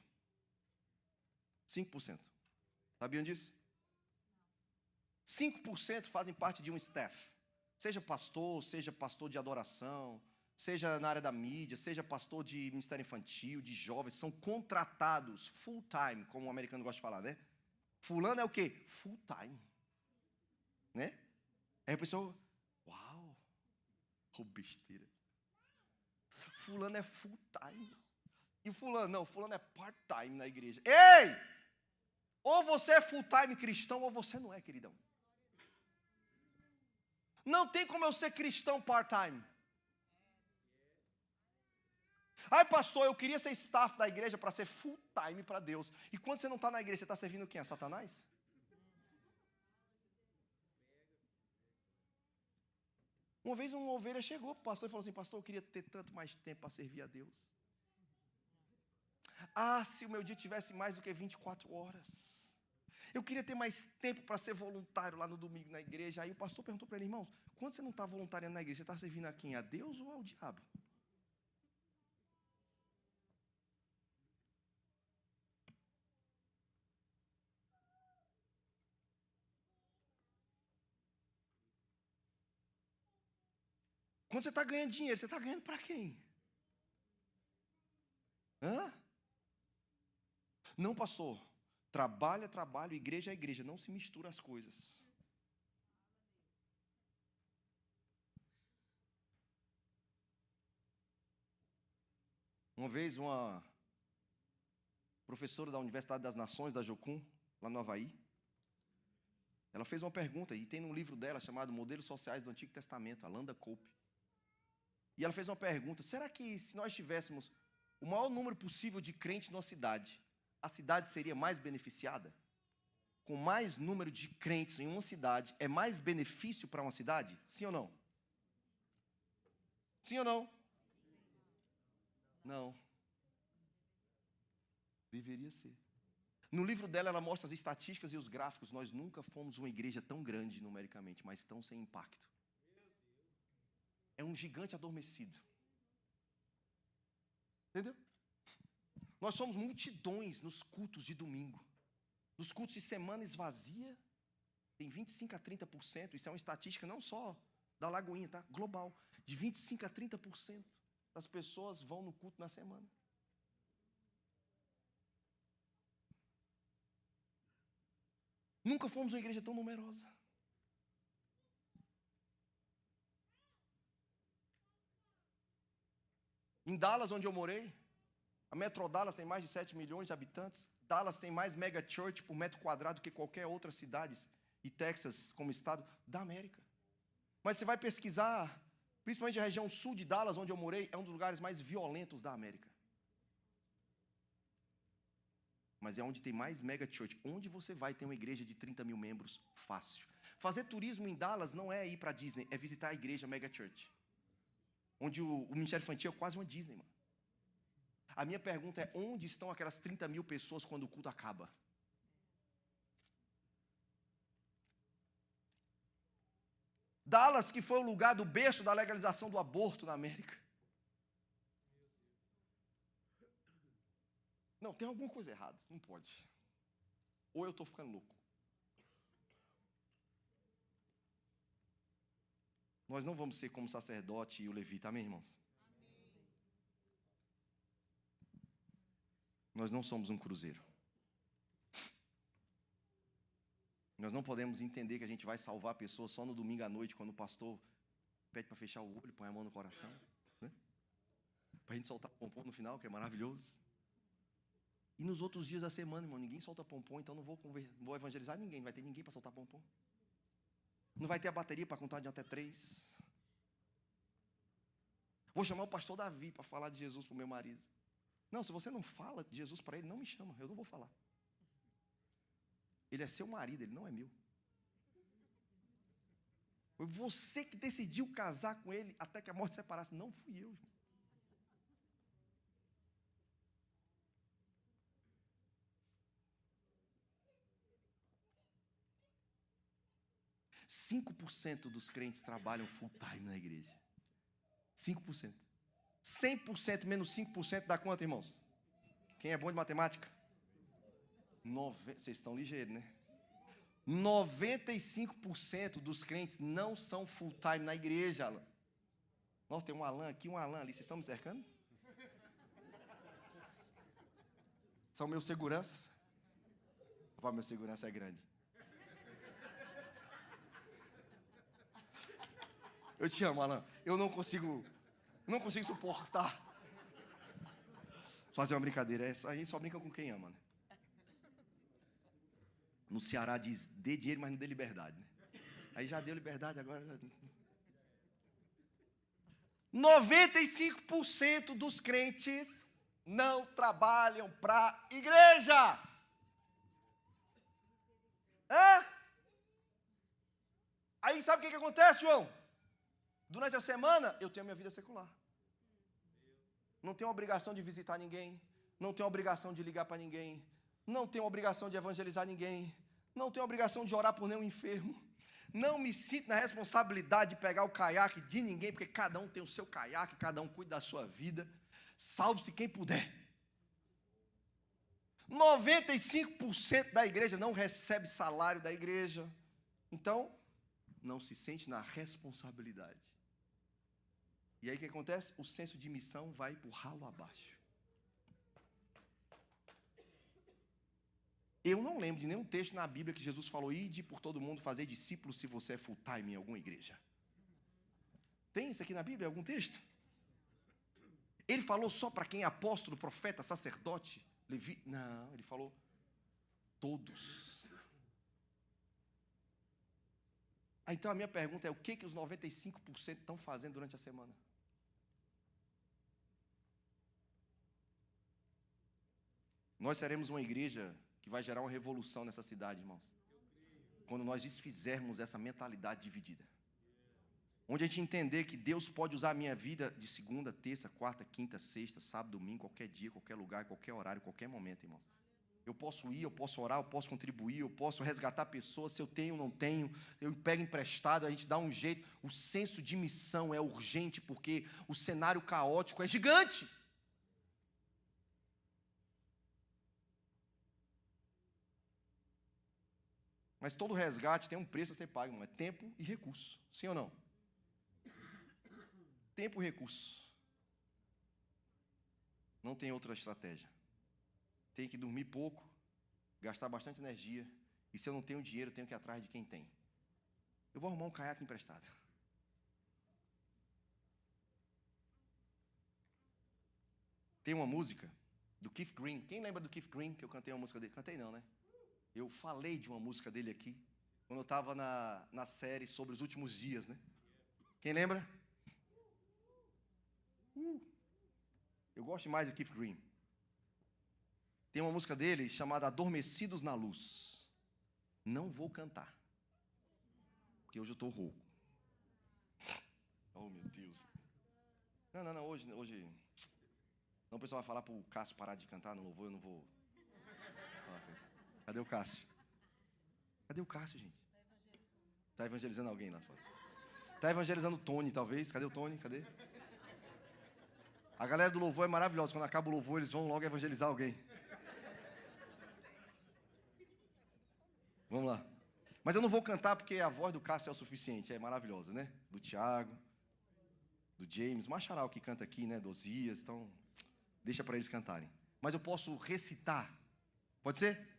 5%. Sabiam disso? 5% fazem parte de um staff. Seja pastor de adoração, seja na área da mídia, seja pastor de ministério infantil, de jovens, são contratados full time, como o americano gosta de falar, né? Fulano é o quê? Full time. Né? Aí a pessoa, uau, oh besteira. Fulano é full time. E fulano, não, fulano é part time na igreja. Ei! Ou você é full time cristão, ou você não é, queridão. Não tem como eu ser cristão part time. Ai, pastor, eu queria ser staff da igreja para ser full time para Deus. E quando você não está na igreja, você está servindo quem? A Satanás? Uma vez uma ovelha chegou para o pastor e falou assim, pastor, eu queria ter tanto mais tempo para servir a Deus. Ah, se o meu dia tivesse mais do que 24 horas. Eu queria ter mais tempo para ser voluntário lá no domingo na igreja. Aí o pastor perguntou para ele, irmãos, quando você não está voluntariando na igreja, você está servindo a quem? A Deus ou ao diabo? Quando você está ganhando dinheiro, você está ganhando para quem? Hã? Não, pastor. Trabalho é trabalho, igreja é igreja. Não se mistura as coisas. Uma vez, uma professora da Universidade das Nações, da Jocum, lá no Havaí, ela fez uma pergunta, e tem num livro dela chamado Modelos Sociais do Antigo Testamento, a Landa Cope. E ela fez uma pergunta, será que se nós tivéssemos o maior número possível de crentes numa cidade, a cidade seria mais beneficiada? Com mais número de crentes em uma cidade, é mais benefício para uma cidade? Sim ou não? Sim ou não? Não. Deveria ser. No livro dela, ela mostra as estatísticas e os gráficos. Nós nunca fomos uma igreja tão grande numericamente, mas tão sem impacto. É um gigante adormecido. Entendeu? Nós somos multidões nos cultos de domingo. Nos cultos de semana esvazia, tem 25% a 30%. Isso é uma estatística não só da Lagoinha, tá? Global. De 25% a 30% das pessoas vão no culto na semana. Nunca fomos uma igreja tão numerosa. Em Dallas, onde eu morei, a Metro Dallas tem mais de 7 milhões de habitantes. Dallas tem mais mega church por metro quadrado que qualquer outra cidade, e Texas como estado da América. Mas você vai pesquisar, principalmente a região sul de Dallas, onde eu morei, é um dos lugares mais violentos da América. mas é onde tem mais mega church. Onde você vai ter uma igreja de 30 mil membros? Fácil. Fazer turismo em Dallas não é ir para Disney, é visitar a igreja mega church. Onde o Ministério Infantil é quase uma Disney, mano. A minha pergunta é, onde estão aquelas 30 mil pessoas quando o culto acaba? Dallas, que foi o lugar do berço da legalização do aborto na América. Não, tem alguma coisa errada, não pode. Ou eu estou ficando louco. Nós não vamos ser como o sacerdote e o levita, amém, irmãos? Nós não somos um cruzeiro. Nós não podemos entender que a gente vai salvar a pessoa só no domingo à noite, quando o pastor pede para fechar o olho, põe a mão no coração, né? Para a gente soltar pompom no final, que é maravilhoso. E nos outros dias da semana, irmão, ninguém solta pompom, então não vou evangelizar ninguém, não vai ter ninguém para soltar pompom. Não vai ter a bateria para contar de até 3. Vou chamar o pastor Davi para falar de Jesus para o meu marido. Não, se você não fala de Jesus para ele, não me chama, eu não vou falar. Ele é seu marido, ele não é meu. Foi você que decidiu casar com ele até que a morte separasse. Não fui eu, irmão. ,5% dos crentes trabalham full time na igreja. 5%. 100% menos 5% dá quanto, irmãos? Quem é bom de matemática? Vocês estão ligeiros, né? 95% dos crentes não são full time na igreja, Alan. Nossa, tem um Alan aqui, um Alan ali. Vocês estão me cercando? São meus seguranças? Meu segurança é grande. Eu te amo, Alan. Eu não consigo suportar fazer uma brincadeira. A gente só brinca com quem ama, né? No Ceará diz, dê dinheiro, mas não dê liberdade, né? Aí já deu liberdade, agora... 95% dos crentes não trabalham para a igreja. Aí sabe o que acontece, João? Durante a semana, eu tenho a minha vida secular. Não tenho obrigação de visitar ninguém. Não tenho obrigação de ligar para ninguém. Não tenho obrigação de evangelizar ninguém. Não tenho obrigação de orar por nenhum enfermo. Não me sinto na responsabilidade de pegar o caiaque de ninguém, porque cada um tem o seu caiaque, cada um cuida da sua vida. Salve-se quem puder. 95% da igreja não recebe salário da igreja. Então, não se sente na responsabilidade. E aí o que acontece? O senso de missão vai por ralo abaixo. Eu não lembro de nenhum texto na Bíblia que Jesus falou, ide por todo mundo fazer discípulos se você é full time em alguma igreja. Tem isso aqui na Bíblia, algum texto? Ele falou só para quem é apóstolo, profeta, sacerdote, levita? Não, ele falou todos. Então a minha pergunta é, o que os 95% estão fazendo durante a semana? Nós seremos uma igreja que vai gerar uma revolução nessa cidade, irmãos. Quando nós desfizermos essa mentalidade dividida. Onde a gente entender que Deus pode usar a minha vida de segunda, terça, quarta, quinta, sexta, sábado, domingo, qualquer dia, qualquer lugar, qualquer horário, qualquer momento, irmãos. Eu posso ir, eu posso orar, eu posso contribuir, eu posso resgatar pessoas, se eu tenho ou não tenho, eu pego emprestado, a gente dá um jeito. O senso de missão é urgente, porque o cenário caótico é gigante. Mas todo resgate tem um preço a ser pago, irmão. É tempo e recurso. Sim ou não? Tempo e recurso. Não tem outra estratégia. Tem que dormir pouco, gastar bastante energia. E se eu não tenho dinheiro, eu tenho que ir atrás de quem tem. Eu vou arrumar um caiaque emprestado. Tem uma música do Keith Green. Quem lembra do Keith Green, que eu cantei uma música dele? Cantei não, né? Eu falei de uma música dele aqui, quando eu estava na série sobre os últimos dias, né? Quem lembra? Eu gosto mais do Keith Green. Tem uma música dele chamada Adormecidos na Luz. Não vou cantar, porque hoje eu estou rouco. Oh, meu Deus. Não, hoje. Não, o pessoal vai falar para o Cássio parar de cantar no louvor, eu não vou. Cadê o Cássio? Cadê o Cássio, gente? Está evangelizando alguém lá fora. Está evangelizando o Tony, talvez. Cadê o Tony? Cadê? A galera do louvor é maravilhosa. Quando acaba o louvor, eles vão logo evangelizar alguém. Vamos lá. Mas eu não vou cantar porque a voz do Cássio é o suficiente. É maravilhosa, né? Do Tiago, do James, Macharal que canta aqui, né? Do Osias. Então, deixa para eles cantarem. Mas eu posso recitar. Pode ser?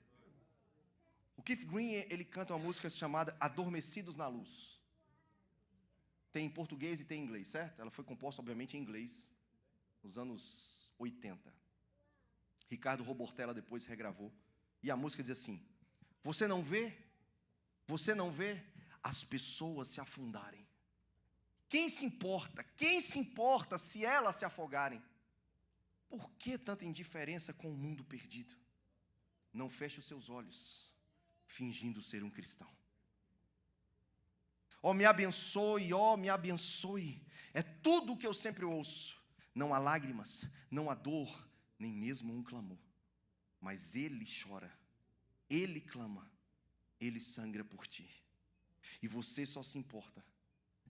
O Keith Green, ele canta uma música chamada Adormecidos na Luz. Tem em português e tem em inglês, certo? Ela foi composta, obviamente, em inglês, nos anos 80. Ricardo Robortella depois regravou. E a música diz assim: você não vê as pessoas se afundarem. Quem se importa se elas se afogarem? Por que tanta indiferença com o mundo perdido? Não feche os seus olhos, fingindo ser um cristão. Oh, me abençoe, é tudo o que eu sempre ouço. Não há lágrimas, não há dor, nem mesmo um clamor. Mas Ele chora, Ele clama, Ele sangra por ti. E você só se importa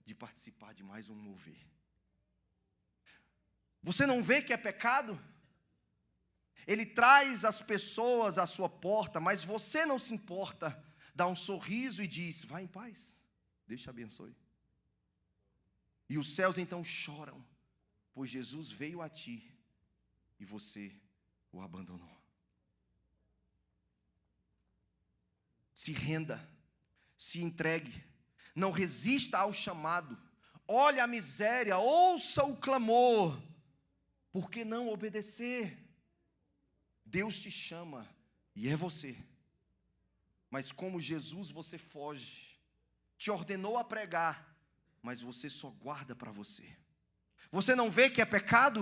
de participar de mais um mover. Você não vê que é pecado? Ele traz as pessoas à sua porta, mas você não se importa, dá um sorriso e diz: vá em paz, Deus te abençoe. E os céus então choram, pois Jesus veio a ti e você o abandonou. Se renda, se entregue, não resista ao chamado, olhe a miséria, ouça o clamor. Por que não obedecer? Deus te chama e é você. Mas como Jesus você foge. Te ordenou a pregar, mas você só guarda para você. Você não vê que é pecado?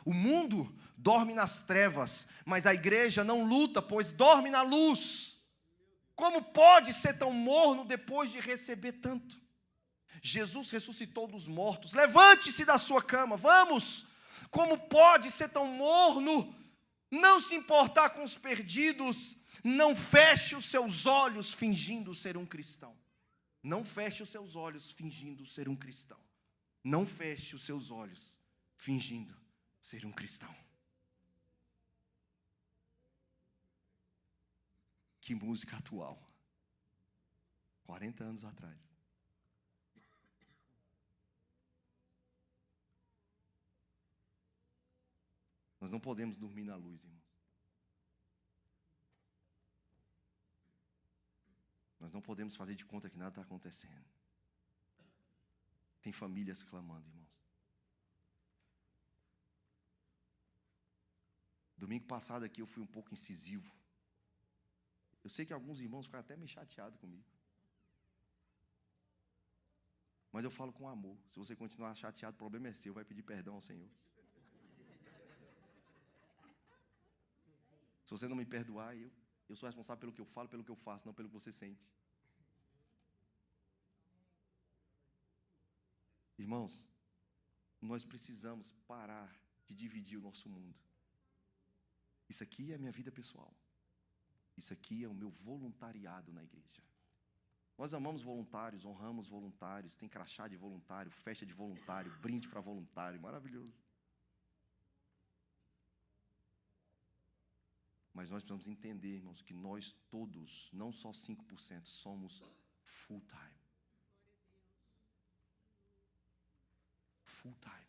O mundo dorme nas trevas, mas a igreja não luta, pois dorme na luz. Como pode ser tão morno depois de receber tanto? Jesus ressuscitou dos mortos. Levante-se da sua cama, vamos! Como pode ser tão morno? Não se importar com os perdidos. Não feche os seus olhos fingindo ser um cristão. Não feche os seus olhos fingindo ser um cristão. Não feche os seus olhos fingindo ser um cristão. Que música atual. 40 anos atrás. Nós não podemos dormir na luz, irmão. Nós não podemos fazer de conta que nada está acontecendo. Tem famílias clamando, irmãos. Domingo passado aqui eu fui um pouco incisivo. Eu sei que alguns irmãos ficaram até meio chateados comigo. Mas eu falo com amor. Se você continuar chateado, o problema é seu. Vai pedir perdão ao Senhor. Se você não me perdoar, eu sou responsável pelo que eu falo, pelo que eu faço, não pelo que você sente. Irmãos, nós precisamos parar de dividir o nosso mundo. Isso aqui é a minha vida pessoal. Isso aqui é o meu voluntariado na igreja. Nós amamos voluntários, honramos voluntários, tem crachá de voluntário, festa de voluntário, brinde para voluntário, maravilhoso. Mas nós precisamos entender, irmãos, que nós todos, não só 5%, somos full time. Full time.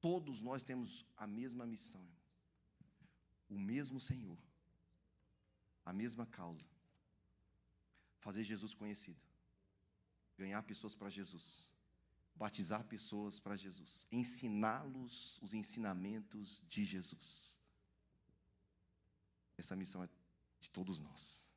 Todos nós temos a mesma missão, irmãos. O mesmo Senhor. A mesma causa. Fazer Jesus conhecido. Ganhar pessoas para Jesus. Batizar pessoas para Jesus. Ensiná-los os ensinamentos de Jesus. Essa missão é de todos nós.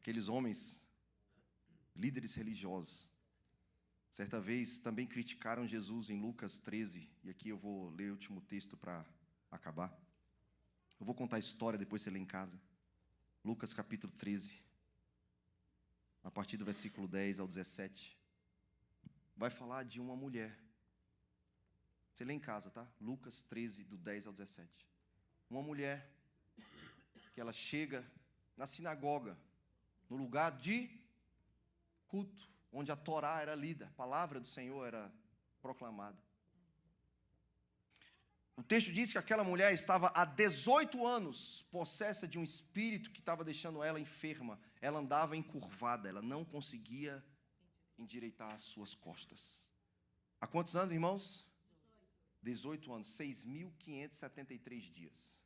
Aqueles homens, líderes religiosos, certa vez também criticaram Jesus em Lucas 13, e aqui eu vou ler o último texto para acabar. Eu vou contar a história, depois você lê em casa. Lucas capítulo 13, a partir do versículo 10 ao 17. Vai falar de uma mulher. Você lê em casa, tá? Lucas 13, do 10 ao 17. Uma mulher que ela chega na sinagoga, no lugar de culto, onde a Torá era lida, a palavra do Senhor era proclamada. O texto diz que aquela mulher estava há 18 anos possessa de um espírito que estava deixando ela enferma. Ela andava encurvada, ela não conseguia endireitar as suas costas. Há quantos anos, irmãos? 18 anos, 6.573 dias.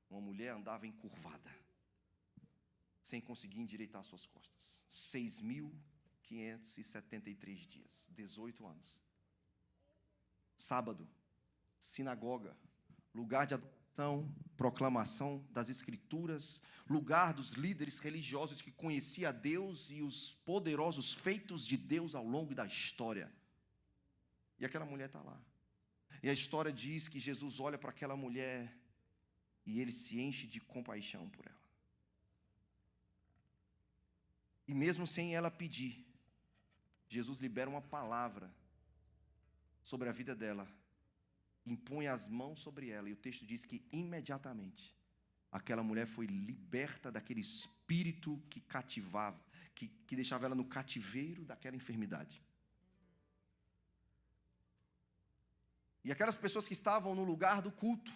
Uma mulher andava encurvada, sem conseguir endireitar as suas costas. 6.573 dias, 18 anos. Sábado, sinagoga, lugar de adoração, proclamação das Escrituras, lugar dos líderes religiosos que conheciam a Deus e os poderosos feitos de Deus ao longo da história. E aquela mulher está lá. E a história diz que Jesus olha para aquela mulher e ele se enche de compaixão por ela. E mesmo sem ela pedir, Jesus libera uma palavra sobre a vida dela, impõe as mãos sobre ela, e o texto diz que imediatamente aquela mulher foi liberta daquele espírito que cativava, que deixava ela no cativeiro daquela enfermidade. E aquelas pessoas que estavam no lugar do culto,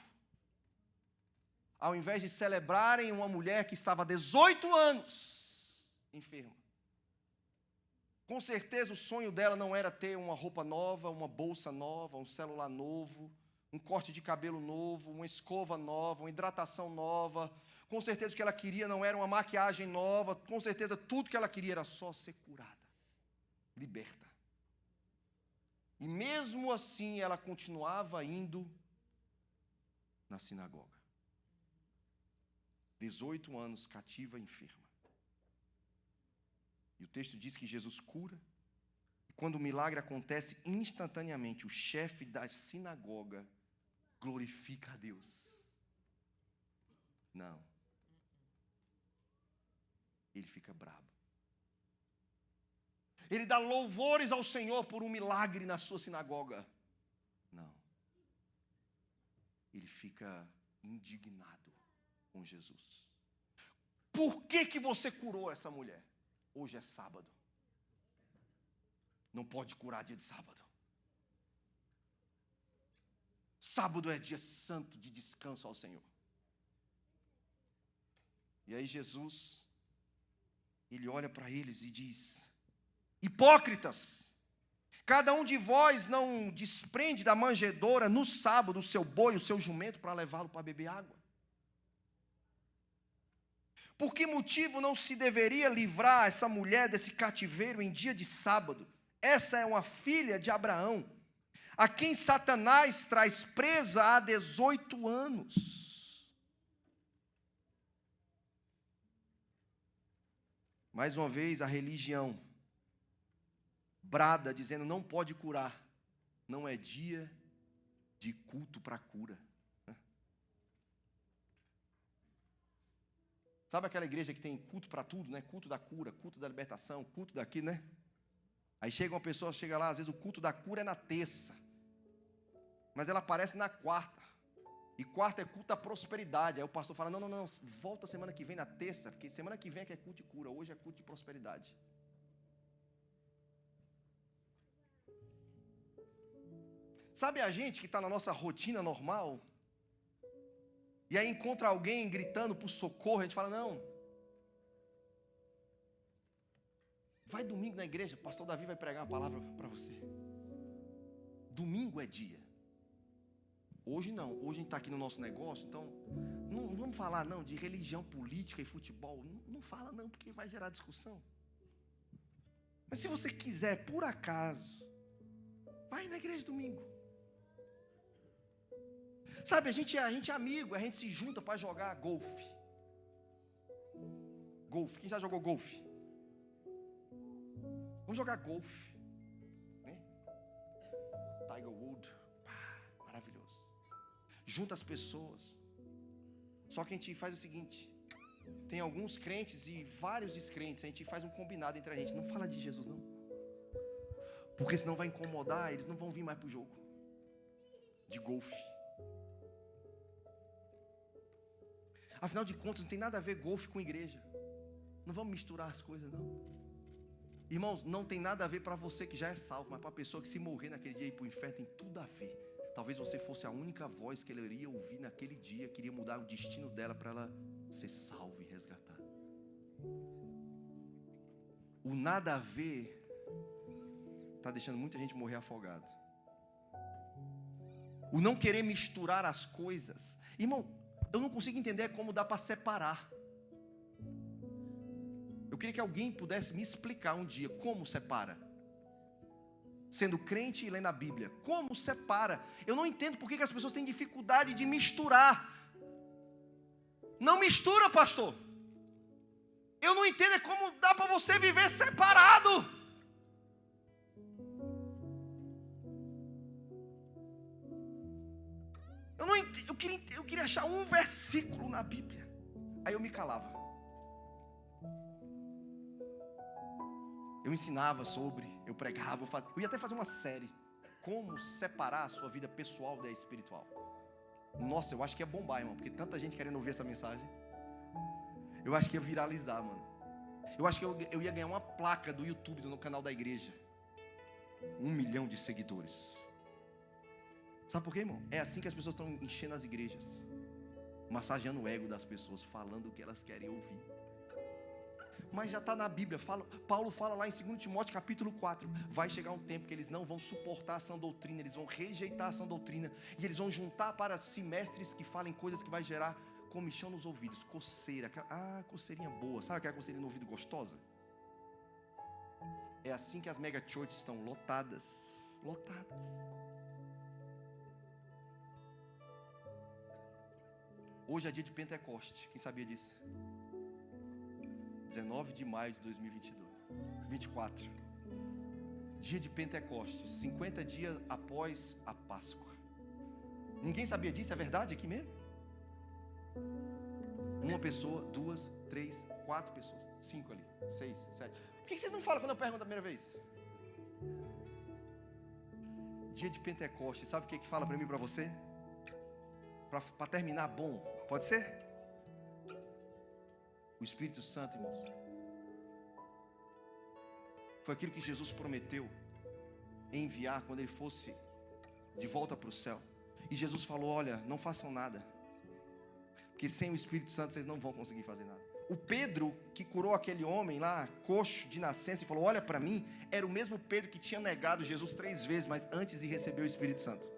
ao invés de celebrarem uma mulher que estava há 18 anos enferma, com certeza o sonho dela não era ter uma roupa nova, uma bolsa nova, um celular novo, um corte de cabelo novo, uma escova nova, uma hidratação nova. Com certeza o que ela queria não era uma maquiagem nova, com certeza tudo que ela queria era só ser curada, liberta. E mesmo assim ela continuava indo na sinagoga. 18 anos cativa e enferma. E o texto diz que Jesus cura. E quando o milagre acontece, instantaneamente o chefe da sinagoga glorifica a Deus. Não. Ele fica bravo. Ele dá louvores ao Senhor por um milagre na sua sinagoga. Não. Ele fica indignado com Jesus. Por que você curou essa mulher? Hoje é sábado. Não pode curar dia de sábado. Sábado é dia santo de descanso ao Senhor. E aí Jesus, ele olha para eles e diz: hipócritas, cada um de vós não desprende da manjedoura no sábado o seu boi, o seu jumento, para levá-lo para beber água? Por que motivo não se deveria livrar essa mulher desse cativeiro em dia de sábado? Essa é uma filha de Abraão, a quem Satanás traz presa há 18 anos. Mais uma vez, a religião brada, dizendo não pode curar. Não é dia de culto para cura. Sabe aquela igreja que tem culto para tudo, né? Culto da cura, culto da libertação, culto daquilo, né? Aí chega uma pessoa, chega lá, às vezes o culto da cura é na terça, mas ela aparece na quarta. E quarta é culto da prosperidade. Aí o pastor fala: não, volta semana que vem na terça, porque semana que vem é que é culto de cura, hoje é culto de prosperidade. Sabe a gente que está na nossa rotina normal, e aí encontra alguém gritando por socorro, a gente fala: não, vai domingo na igreja, o pastor Davi vai pregar uma palavra para você. Domingo é dia. Hoje não, hoje a gente está aqui no nosso negócio, então não vamos falar não de religião, política e futebol, não fala não, porque vai gerar discussão. Mas se você quiser, por acaso, vai na igreja domingo. Sabe, a gente é amigo, a gente se junta para jogar golfe. Golfe. Quem já jogou golfe? Vamos jogar golfe. Né? Tiger Woods. Maravilhoso. Junta as pessoas. Só que a gente faz o seguinte. Tem alguns crentes e vários descrentes. A gente faz um combinado entre a gente. Não fala de Jesus, não. Porque senão vai incomodar. Eles não vão vir mais para o jogo de golfe. Afinal de contas, não tem nada a ver golfe com igreja. Não vamos misturar as coisas, não. Irmãos, não tem nada a ver para você que já é salvo, mas para a pessoa que se morrer naquele dia e ir para o inferno, tem tudo a ver. Talvez você fosse a única voz que ela iria ouvir naquele dia, queria mudar o destino dela para ela ser salva e resgatada. O nada a ver está deixando muita gente morrer afogado. O não querer misturar as coisas. Irmão, eu não consigo entender como dá para separar. Eu queria que alguém pudesse me explicar um dia como separa. Sendo crente e lendo a Bíblia. Como separa? Eu não entendo por que as pessoas têm dificuldade de misturar. Não mistura, pastor. Eu não entendo como dá para você viver separado. Eu queria achar um versículo na Bíblia. Aí eu me calava. Eu ensinava sobre, eu pregava, eu ia até fazer uma série. Como separar a sua vida pessoal da espiritual. Nossa, eu acho que ia bombar, irmão. Porque tanta gente querendo ouvir essa mensagem. Eu acho que ia viralizar, mano. Eu acho que eu ia ganhar uma placa do YouTube, no canal da igreja. 1 milhão de seguidores. Sabe por quê, irmão? É assim que as pessoas estão enchendo as igrejas. Massageando o ego das pessoas. Falando o que elas querem ouvir. Mas já está na Bíblia. Paulo fala lá em 2 Timóteo capítulo 4. Vai chegar um tempo que eles não vão suportar a sã doutrina. Eles vão rejeitar a sã doutrina. E eles vão juntar para si mestres que falem coisas que vai gerar comichão nos ouvidos. Coceira. Coceirinha boa. Sabe aquela coceirinha no ouvido gostosa? É assim que as mega churches estão lotadas. Lotadas. Hoje é dia de Pentecoste. Quem sabia disso? 19 de maio de 2024. Dia de Pentecoste. 50 dias após a Páscoa. Ninguém sabia disso? É verdade aqui mesmo? Uma pessoa, 2, 3, 4 pessoas. 5 ali, 6, 7. Por que vocês não falam quando eu pergunto a primeira vez? Dia de Pentecoste. Sabe o que fala para mim e para você? Para terminar bom. Pode ser? O Espírito Santo, irmãos. Foi aquilo que Jesus prometeu enviar quando ele fosse de volta para o céu. E Jesus falou: olha, não façam nada, porque sem o Espírito Santo vocês não vão conseguir fazer nada. O Pedro que curou aquele homem lá, coxo de nascença, e falou: olha para mim, era o mesmo Pedro que tinha negado Jesus 3 vezes, mas antes de receber o Espírito Santo.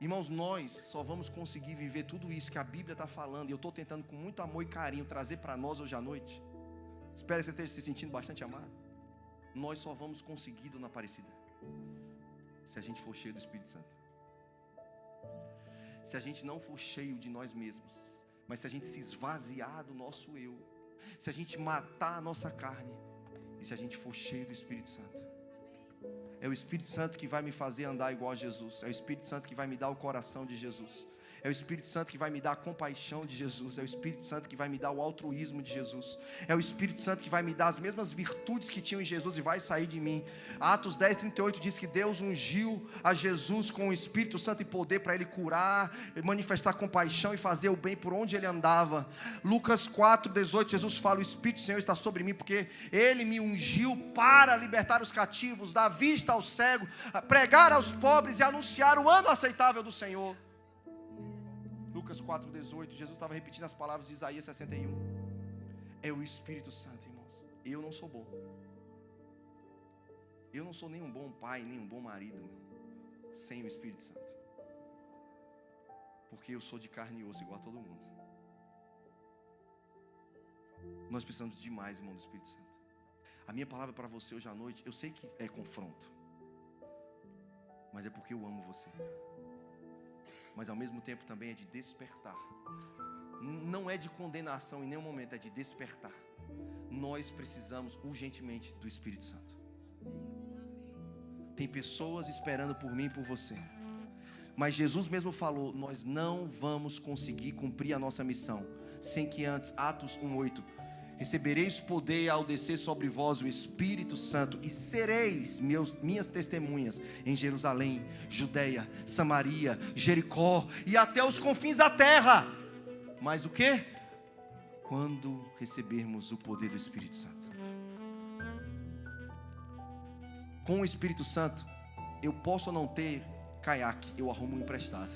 Irmãos, nós só vamos conseguir viver tudo isso que a Bíblia está falando, e eu estou tentando com muito amor e carinho trazer para nós hoje à noite. Espero que você esteja se sentindo bastante amado. Nós só vamos conseguir, dona Aparecida, se a gente for cheio do Espírito Santo. Se a gente não for cheio de nós mesmos, mas se a gente se esvaziar do nosso eu, se a gente matar a nossa carne, e se a gente for cheio do Espírito Santo. É o Espírito Santo que vai me fazer andar igual a Jesus. É o Espírito Santo que vai me dar o coração de Jesus. É o Espírito Santo que vai me dar a compaixão de Jesus. É o Espírito Santo que vai me dar o altruísmo de Jesus. É o Espírito Santo que vai me dar as mesmas virtudes que tinham em Jesus e vai sair de mim. Atos 10:38 diz que Deus ungiu a Jesus com o Espírito Santo e poder para ele curar, manifestar compaixão e fazer o bem por onde ele andava. Lucas 4:18, Jesus fala: o Espírito do Senhor está sobre mim, porque ele me ungiu para libertar os cativos, dar vista ao cego, pregar aos pobres e anunciar o ano aceitável do Senhor. Lucas 4:18, Jesus estava repetindo as palavras de Isaías 61. É o Espírito Santo, irmãos. Eu não sou bom. Eu não sou nem um bom pai, nem um bom marido sem o Espírito Santo. Porque eu sou de carne e osso igual a todo mundo. Nós precisamos demais, irmão, do Espírito Santo. A minha palavra para você hoje à noite, eu sei que é confronto, mas é porque eu amo você. mas ao mesmo tempo também é de despertar. Não é de condenação em nenhum momento, é de despertar. Nós precisamos urgentemente do Espírito Santo. Tem pessoas esperando por mim e por você, mas Jesus mesmo falou: nós não vamos conseguir cumprir a nossa missão sem que antes, Atos 1:8, recebereis poder ao descer sobre vós o Espírito Santo, e sereis minhas testemunhas em Jerusalém, Judeia, Samaria, Jericó e até os confins da terra. Mas o que? Quando recebermos o poder do Espírito Santo. Com o Espírito Santo, eu posso não ter caiaque, eu arrumo um emprestado.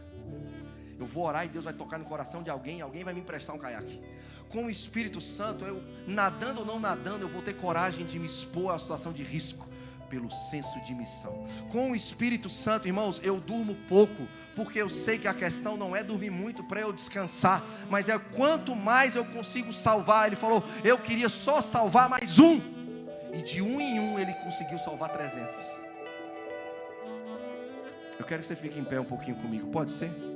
Eu vou orar e Deus vai tocar no coração de alguém, alguém vai me emprestar um caiaque. Com o Espírito Santo, eu nadando ou não nadando, eu vou ter coragem de me expor à situação de risco, pelo senso de missão. Com o Espírito Santo, irmãos, eu durmo pouco, porque eu sei que a questão não é dormir muito para eu descansar, mas é quanto mais eu consigo salvar. Ele falou: eu queria só salvar mais um, e de um em um ele conseguiu salvar 300. Eu quero que você fique em pé um pouquinho comigo, pode ser?